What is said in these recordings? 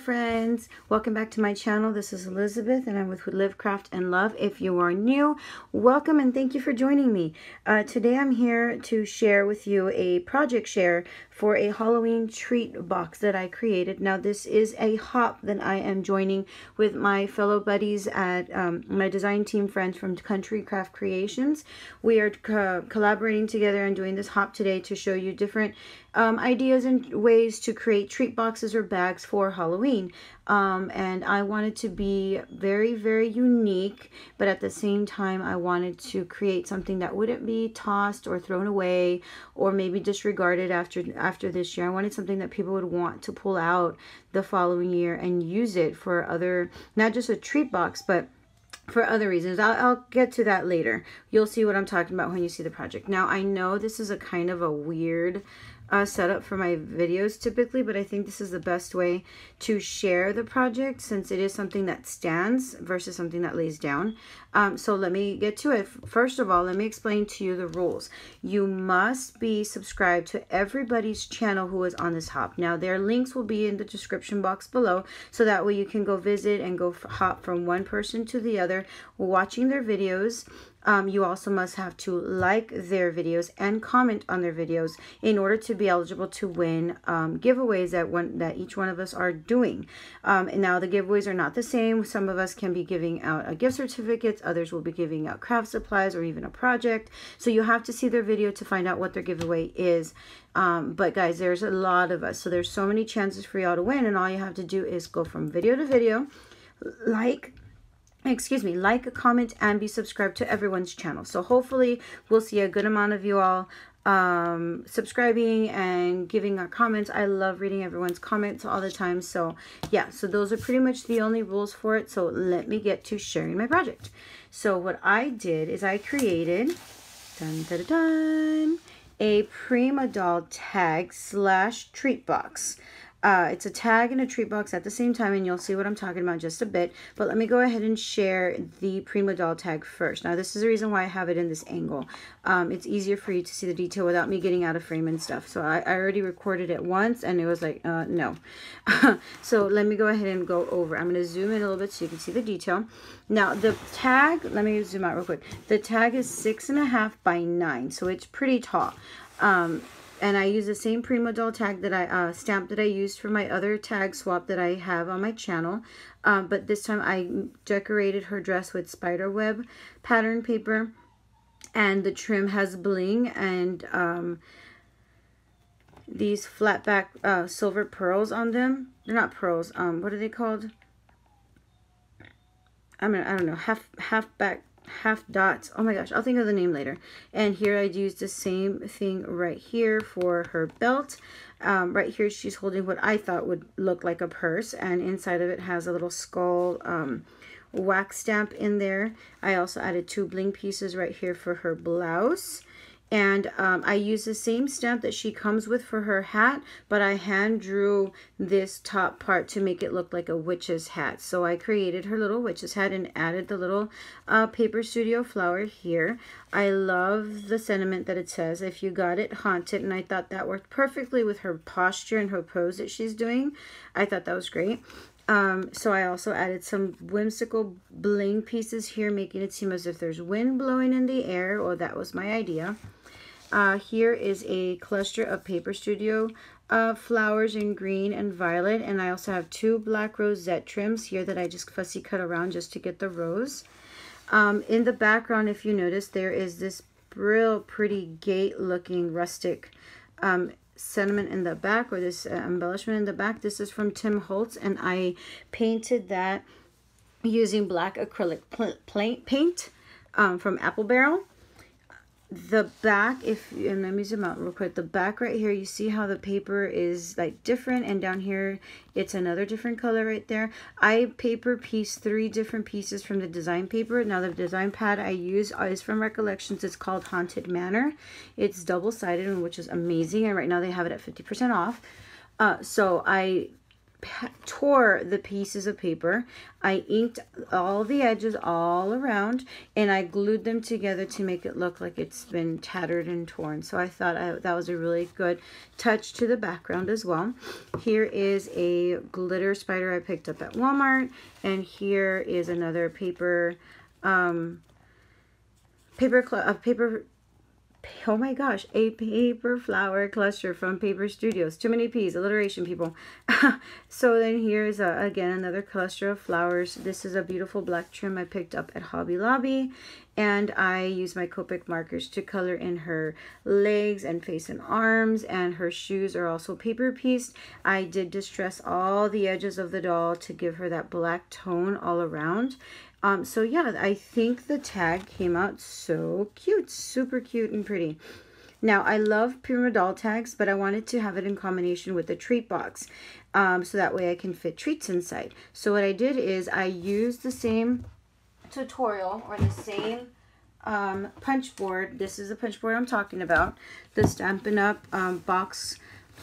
friends, welcome back to my channel. This is Elizabeth and I'm with Live, Craft, and Love. If you are new, welcome and thank you for joining me. Today I'm here to share with you a project share for a Halloween treat box that I created. Now this is a hop that I am joining with my fellow buddies at my design team friends from Country Craft Creations. We are collaborating together and doing this hop today to show you different ideas and ways to create treat boxes or bags for Halloween. And I wanted to be very, very unique, but at the same time I wanted to create something that wouldn't be tossed or thrown away or maybe disregarded after this year. I wanted something that people would want to pull out the following year and use it for other, not just a treat box, but for other reasons. I'll get to that later. You'll see what I'm talking about when you see the project. Now I know this is a kind of a weird setup for my videos typically, but I think this is the best way to share the project since it is something that stands versus something that lays down. So let me get to it. First of all, let me explain to you the rules. You must be subscribed to everybody's channel who is on this hop. Now their links will be in the description box below, so that way you can go visit and go hop from one person to the other watching their videos. You also must have to like their videos and comment on their videos in order to be eligible to win giveaways that each one of us are doing. And now the giveaways are not the same. Some of us can be giving out gift certificates, others will be giving out craft supplies or even a project. So you have to see their video to find out what their giveaway is. But guys, there's a lot of us, so there's so many chances for y'all to win, and all you have to do is go from video to video, like, comment, and be subscribed to everyone's channel. So hopefully we'll see a good amount of you all subscribing and giving our comments. I love reading everyone's comments all the time. So yeah, so those are pretty much the only rules for it. So let me get to sharing my project. So what I did is I created a Prima doll tag / treat box. It's a tag and a treat box at the same time, and you'll see what I'm talking about in just a bit. But let me go ahead and share the Prima doll tag first. Now this is the reason why I have it in this angle. It's easier for you to see the detail without me getting out of frame and stuff. So I already recorded it once and it was like, no. So let me go ahead and go over. I'm going to zoom in a little bit so you can see the detail. Now the tag, let me zoom out real quick. The tag is 6.5 by 9, so it's pretty tall. And I use the same Prima doll tag that I stamp that I used for my other tag swap that I have on my channel. But this time I decorated her dress with spider web pattern paper, and the trim has bling and these flat back silver pearls on them. They're not pearls. What are they called? I don't know. Half dots. Oh my gosh, I'll think of the name later. And here I used the same thing right here for her belt. Right here she's holding what I thought would look like a purse, and inside of it has a little skull wax stamp in there. I also added 2 bling pieces right here for her blouse. And I used the same stamp that she comes with for her hat, but I hand drew this top part to make it look like a witch's hat. So I created her little witch's hat and added the little Paper Studio flower here. I love the sentiment that it says, "If you got it, haunt it," and I thought that worked perfectly with her posture and her pose that she's doing. I thought that was great. So I also added some whimsical bling pieces here, making it seem as if there's wind blowing in the air, or that was my idea. Here is a cluster of Paper Studio flowers in green and violet, and I also have 2 black rosette trims here that I just fussy cut around just to get the rose. In the background, if you notice, there is this real pretty gate looking rustic sentiment in the back, or this embellishment in the back. This is from Tim Holtz, and I painted that using black acrylic paint from Apple Barrel. The back, and let me zoom out real quick, the back right here, you see how the paper is like different, and down here it's another different color right there. I paper pieced 3 different pieces from the design paper. Now the design pad I use is from Recollections. It's called Haunted Manor. It's double-sided, which is amazing, and right now they have it at 50% off. So I tore the pieces of paper. I inked all the edges all around, and I glued them together to make it look like it's been tattered and torn. So I thought that was a really good touch to the background as well. Here is a glitter spider I picked up at Walmart, and here is another paper, oh my gosh, a paper flower cluster from Paper Studios. Too many P's, alliteration, people. So then here's again another cluster of flowers. This is a beautiful black trim I picked up at Hobby Lobby, and I use my Copic markers to color in her legs and face and arms, and her shoes are also paper pieced. I did distress all the edges of the doll to give her that black tone all around. So yeah, I think the tag came out so cute, super cute and pretty. Now, I love Prima doll tags, but I wanted to have it in combination with the treat box, so that way I can fit treats inside. So what I did is I used the same tutorial, or the same punch board. This is the punch board I'm talking about, the Stampin' Up!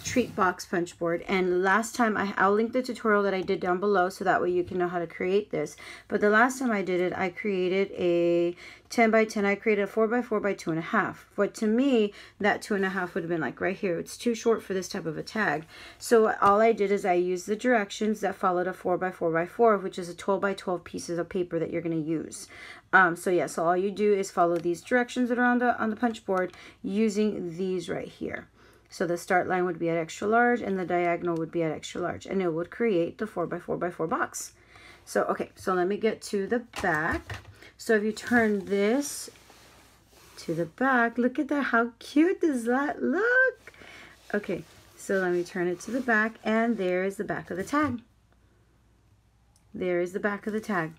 Treat box punch board. And last time, I'll link the tutorial that I did down below, so that way you can know how to create this. But the last time I did it, I created a 10 by 10. I created a 4 by 4 by 2.5. But to me, that 2.5 would have been like right here. It's too short for this type of a tag. So all I did is I used the directions that followed a 4 by 4 by 4, which is a 12 by 12 pieces of paper that you're going to use. So yeah, so all you do is follow these directions that are on the punch board using these right here. So the start line would be at extra large, and the diagonal would be at extra large, and it would create the 4 by 4 by 4 box. So, okay, so let me get to the back. So if you turn this to the back, look at that. How cute does that look? Okay, so let me turn it to the back, and there is the back of the tag. There is the back of the tag.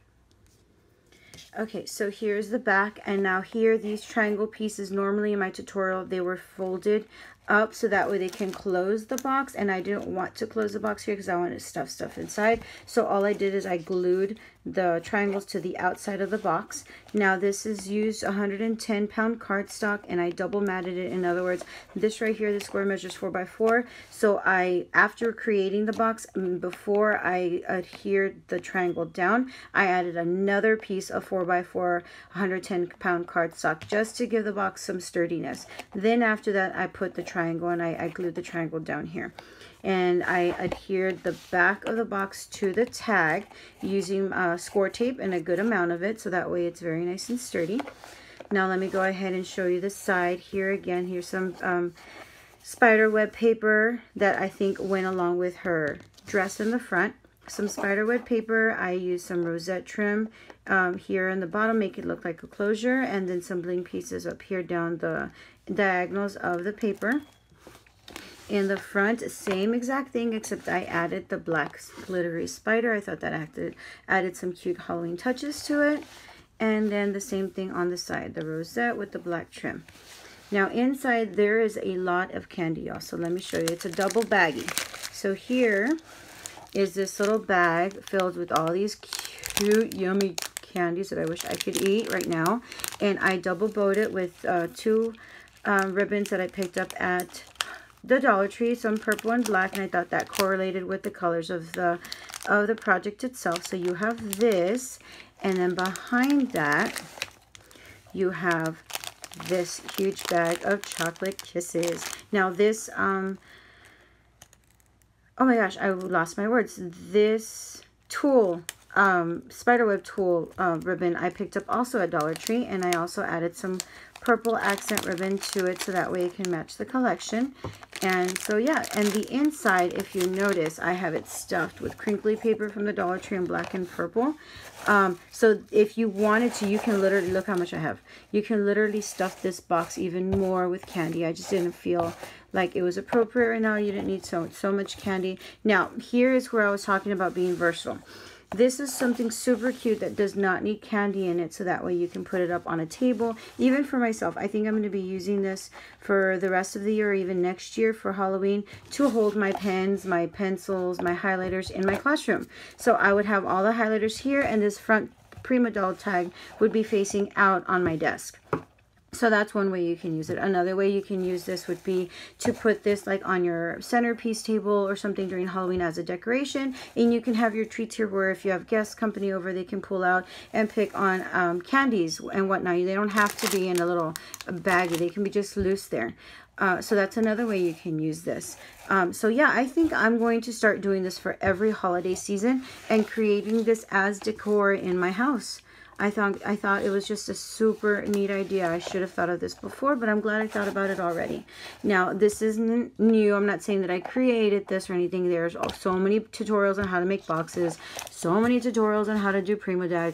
Okay, so here's the back, and now here, these triangle pieces, normally in my tutorial, they were folded up so that way they can close the box, and I didn't want to close the box here because I wanted to stuff stuff inside. So all I did is I glued the triangles to the outside of the box. Now this is used 110-pound cardstock, and I double matted it. In other words, this right here, the square measures 4 by 4. So after creating the box, before I adhered the triangle down, I added another piece of 4 by 4 110-pound cardstock just to give the box some sturdiness. Then after that, I put the triangle, and I glued the triangle down here. And I adhered the back of the box to the tag using score tape, and a good amount of it, so that way it's very nice and sturdy. Now let me go ahead and show you the side. Here again, here's some spider web paper that I think went along with her dress in the front. Some spider web paper. I used some rosette trim here on the bottom, make it look like a closure, and then some bling pieces up here down the diagonals of the paper. In the front, same exact thing, except I added the black glittery spider. I thought that added some cute Halloween touches to it. And then the same thing on the side, the rosette with the black trim. Now inside there is a lot of candy, y'all. So let me show you. It's a double baggie. So here is this little bag filled with all these cute, yummy candies that I wish I could eat right now. And I double bowed it with two ribbons that I picked up at the Dollar Tree, some purple and black, and I thought that correlated with the colors of the project itself. So you have this, and then behind that you have this huge bag of chocolate kisses. Now this oh my gosh, I lost my words. This tulle spiderweb tulle ribbon I picked up also at Dollar Tree, and I also added some purple accent ribbon to it so that way it can match the collection. And so yeah, and the inside, if you notice, I have it stuffed with crinkly paper from the Dollar Tree in black and purple. So if you wanted to, you can literally, look how much I have. You can literally stuff this box even more with candy. I just didn't feel like it was appropriate right now. You didn't need so much candy. Now, here is where I was talking about being versatile. This is something super cute that does not need candy in it, so that way you can put it up on a table. Even for myself, I think I'm going to be using this for the rest of the year, or even next year for Halloween, to hold my pens, my pencils, my highlighters in my classroom. So I would have all the highlighters here, and this front Prima doll tag would be facing out on my desk. So that's one way you can use it. Another way you can use this would be to put this like on your centerpiece table or something during Halloween as a decoration. And you can have your treats here where if you have guest company over, they can pull out and pick on candies and whatnot. They don't have to be in a little baggie. They can be just loose there. So that's another way you can use this. So yeah, I think I'm going to start doing this for every holiday season and creating this as decor in my house. I thought it was just a super neat idea. I should have thought of this before, but I'm glad I thought about it already. Now, this isn't new. I'm not saying that I created this or anything. There's so many tutorials on how to make boxes, so many tutorials on how to do Prima doll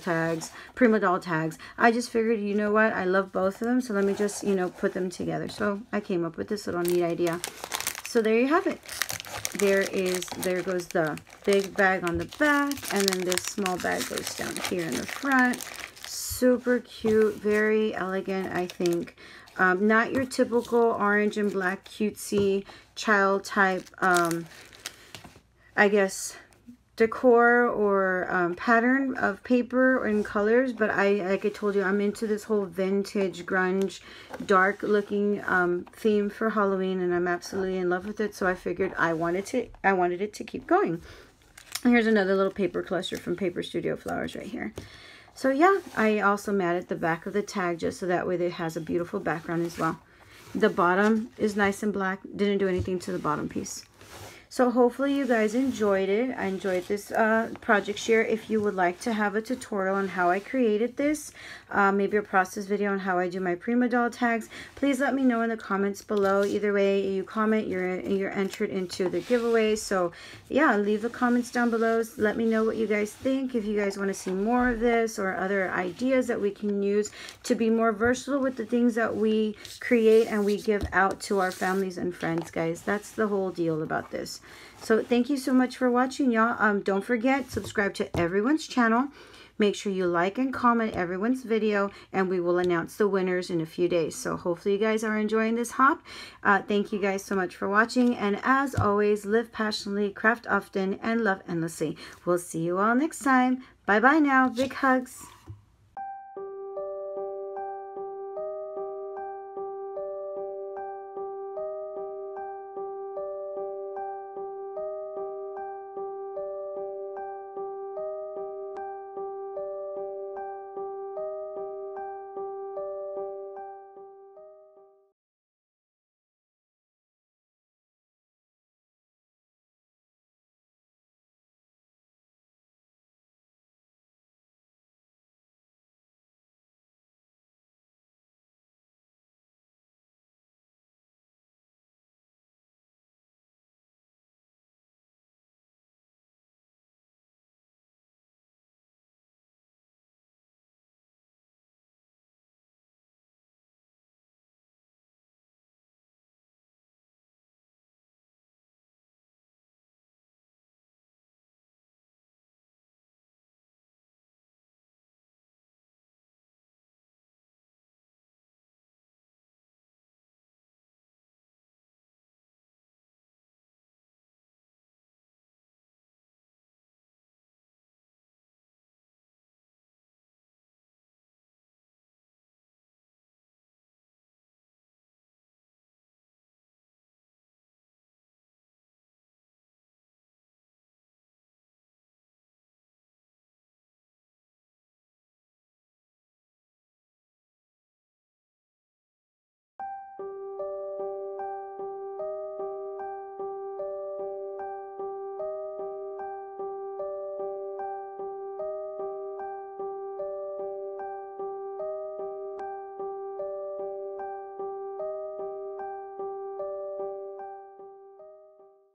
tags. I just figured, you know what? I love both of them, so let me just, you know, put them together. So I came up with this little neat idea. So there you have it. There goes the big bag on the back, and then this small bag goes down here in the front. Super cute, very elegant, I think. Not your typical orange and black cutesy child type, I guess, decor or pattern of paper and colors, but like I told you, I'm into this whole vintage grunge dark looking theme for Halloween, and I'm absolutely in love with it. So I figured I wanted it to keep going. And here's another little paper cluster from Paper Studio Flowers right here. So yeah, I also matted the back of the tag just so that way it has a beautiful background as well. The bottom is nice and black. Didn't do anything to the bottom piece. So hopefully you guys enjoyed it. I enjoyed this project share. If you would like to have a tutorial on how I created this, maybe a process video on how I do my Prima doll tags, please let me know in the comments below. Either way you comment, you're entered into the giveaway. So yeah, leave the comments down below. Let me know what you guys think. If you guys want to see more of this or other ideas that we can use to be more versatile with the things that we create and we give out to our families and friends, guys. That's the whole deal about this. So thank you so much for watching, y'all. Don't forget, subscribe to everyone's channel. Make sure you like and comment everyone's video, and we will announce the winners in a few days. So hopefully you guys are enjoying this hop. Thank you guys so much for watching. And as always, live passionately, craft often, and love endlessly. We'll see you all next time. Bye-bye now. Big hugs.